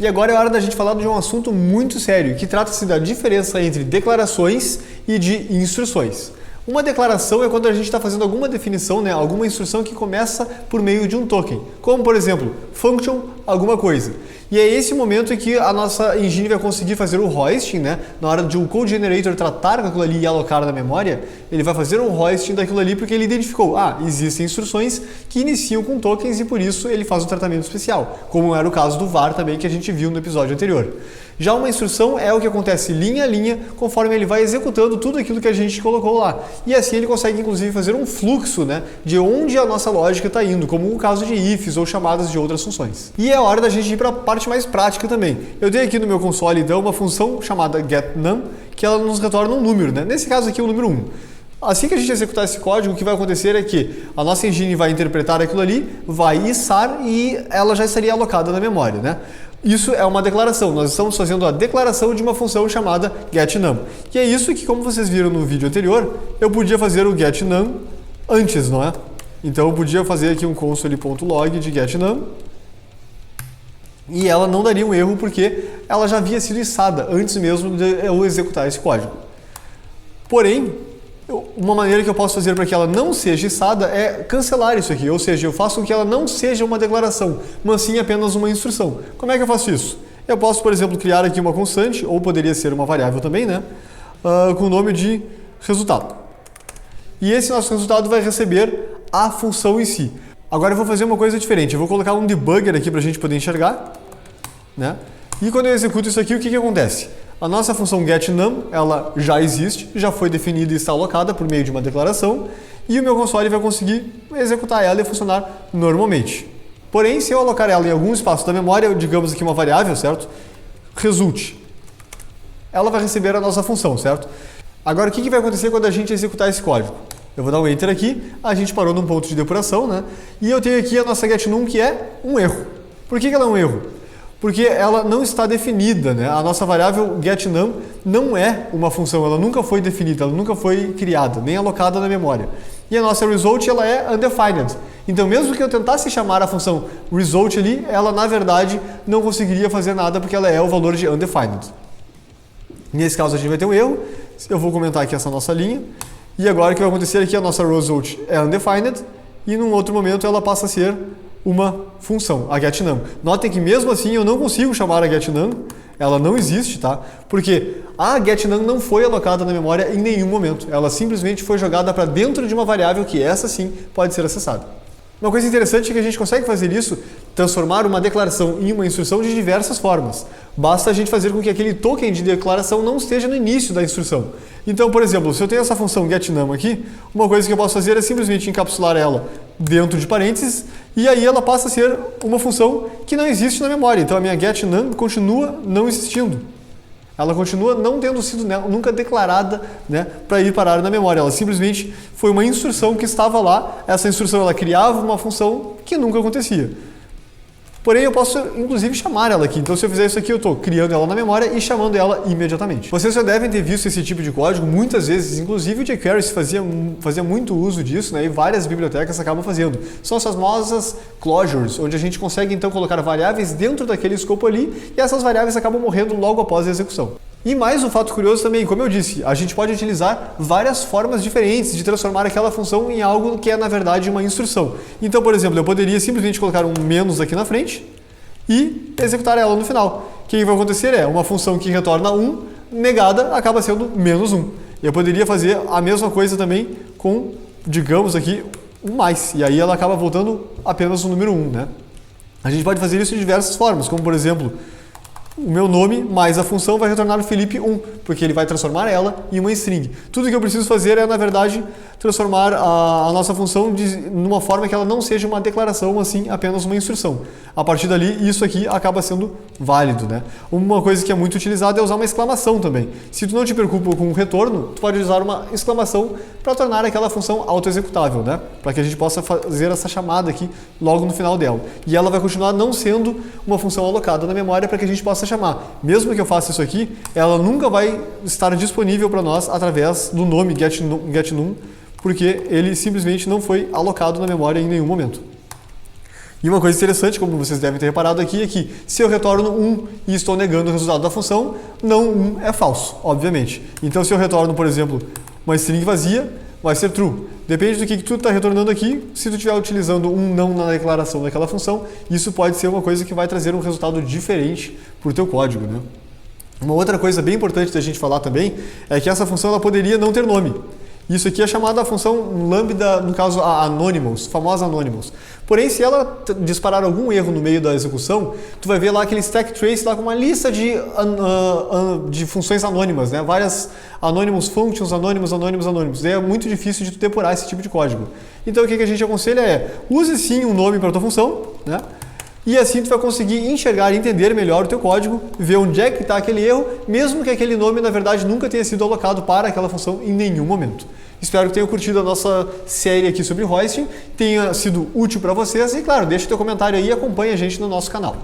E agora é hora da gente falar de um assunto muito sério, que trata-se da diferença entre declarações e de instruções. Uma declaração é quando a gente está fazendo alguma definição, né, alguma instrução que começa por meio de um token, como por exemplo, function alguma coisa. E é esse momento em que a nossa engine vai conseguir fazer o hoisting, né, na hora de um code generator tratar com aquilo ali e alocar na memória, ele vai fazer um hoisting daquilo ali porque ele identificou, existem instruções que iniciam com tokens e por isso ele faz um tratamento especial, como era o caso do var também que a gente viu no episódio anterior. Já uma instrução é o que acontece linha a linha, conforme ele vai executando tudo aquilo que a gente colocou lá. E assim ele consegue inclusive fazer um fluxo, né, de onde a nossa lógica está indo, como o caso de ifs ou chamadas de outras funções. E é hora da gente ir para a parte mais prática também. Eu tenho aqui no meu console então uma função chamada getNum, que ela nos retorna um número, né? Nesse caso aqui o número 1. Assim que a gente executar esse código, o que vai acontecer é que a nossa engine vai interpretar aquilo ali, vai içar e ela já estaria alocada na memória, né? Isso é uma declaração, nós estamos fazendo a declaração de uma função chamada getNum. E é isso que, como vocês viram no vídeo anterior, eu podia fazer o getNum antes, não é? Então eu podia fazer aqui um console.log de getNum e ela não daria um erro porque ela já havia sido içada antes mesmo de eu executar esse código. Porém, uma maneira que eu posso fazer para que ela não seja içada é cancelar isso aqui, ou seja, eu faço com que ela não seja uma declaração, mas sim apenas uma instrução. Como é que eu faço isso? Eu posso, por exemplo, criar aqui uma constante, ou poderia ser uma variável também, né? Com o nome de resultado. E esse nosso resultado vai receber a função em si. Agora eu vou fazer uma coisa diferente, eu vou colocar um debugger aqui para a gente poder enxergar, né? E quando eu executo isso aqui, o que acontece? A nossa função getNum, ela já existe, já foi definida e está alocada por meio de uma declaração, e o meu console vai conseguir executar ela e funcionar normalmente. Porém, se eu alocar ela em algum espaço da memória, digamos aqui uma variável, certo? Result. Ela vai receber a nossa função, certo? Agora, o que vai acontecer quando a gente executar esse código? Eu vou dar um Enter aqui, a gente parou num ponto de depuração, né? E eu tenho aqui a nossa getNum, que é um erro. Por que ela é um erro? Porque ela não está definida, né? A nossa variável getNum não é uma função, ela nunca foi definida, ela nunca foi criada, nem alocada na memória. E a nossa result, ela é undefined. Então, mesmo que eu tentasse chamar a função result ali, ela na verdade não conseguiria fazer nada porque ela é o valor de undefined. Nesse caso a gente vai ter um erro, eu vou comentar aqui essa nossa linha, e agora o que vai acontecer aqui, a nossa result é undefined, e num outro momento ela passa a ser uma função, a getNum. Notem que mesmo assim eu não consigo chamar a getNum, ela não existe, tá? Porque a getNum não foi alocada na memória em nenhum momento, ela simplesmente foi jogada para dentro de uma variável que essa sim pode ser acessada. Uma coisa interessante é que a gente consegue fazer isso, transformar uma declaração em uma instrução de diversas formas. Basta a gente fazer com que aquele token de declaração não esteja no início da instrução. Então, por exemplo, se eu tenho essa função getNum aqui, uma coisa que eu posso fazer é simplesmente encapsular ela dentro de parênteses e aí ela passa a ser uma função que não existe na memória. Então a minha getNum continua não existindo. Ela continua não tendo sido nunca declarada, né, para ir parar na memória. Ela simplesmente foi uma instrução que estava lá. Essa instrução ela criava uma função que nunca acontecia. Porém, eu posso, inclusive, chamar ela aqui. Então, se eu fizer isso aqui, eu estou criando ela na memória e chamando ela imediatamente. Vocês já devem ter visto esse tipo de código muitas vezes. Inclusive, o jQuery fazia muito uso disso, né? E várias bibliotecas acabam fazendo. São essas famosas closures, onde a gente consegue, então, colocar variáveis dentro daquele escopo ali e essas variáveis acabam morrendo logo após a execução. E mais um fato curioso também, como eu disse, a gente pode utilizar várias formas diferentes de transformar aquela função em algo que é, na verdade, uma instrução. Então, por exemplo, eu poderia simplesmente colocar um menos aqui na frente e executar ela no final. O que vai acontecer é, uma função que retorna 1, negada, acaba sendo menos 1. Eu poderia fazer a mesma coisa também com, digamos aqui, um mais. E aí ela acaba voltando apenas o número 1, né? A gente pode fazer isso de diversas formas, como, por exemplo, o meu nome mais a função vai retornar o Felipe 1, porque ele vai transformar ela em uma string. Tudo que eu preciso fazer é, na verdade, transformar a nossa função numa forma que ela não seja uma declaração, assim, apenas uma instrução. A partir dali, isso aqui acaba sendo válido, né? Uma coisa que é muito utilizada é usar uma exclamação também. Se tu não te preocupa com o retorno, tu pode usar uma exclamação para tornar aquela função auto-executável, né? Para que a gente possa fazer essa chamada aqui logo no final dela. E ela vai continuar não sendo uma função alocada na memória para que a gente possa chamar. Mesmo que eu faça isso aqui, ela nunca vai estar disponível para nós através do nome getNum, porque ele simplesmente não foi alocado na memória em nenhum momento. E uma coisa interessante, como vocês devem ter reparado aqui, é que se eu retorno 1 e estou negando o resultado da função, não 1 é falso, obviamente. Então se eu retorno, por exemplo, uma string vazia, vai ser true. Depende do que tu está retornando aqui, se tu estiver utilizando um não na declaração daquela função, isso pode ser uma coisa que vai trazer um resultado diferente para o teu código, né? Uma outra coisa bem importante da gente falar também é que essa função ela poderia não ter nome. Isso aqui é chamada a função lambda, no caso a anonymous, famosa anonymous. Porém, se ela disparar algum erro no meio da execução, tu vai ver lá aquele stack trace lá com uma lista de funções anônimas, né? Várias anonymous functions, anonymous. Daí é muito difícil de tu depurar esse tipo de código. Então o que a gente aconselha é, use sim um nome para a tua função, né? E assim tu vai conseguir enxergar e entender melhor o teu código, ver onde é que está aquele erro, mesmo que aquele nome, na verdade, nunca tenha sido alocado para aquela função em nenhum momento. Espero que tenham curtido a nossa série aqui sobre hosting, tenha sido útil para vocês e, claro, deixa teu comentário aí e acompanha a gente no nosso canal.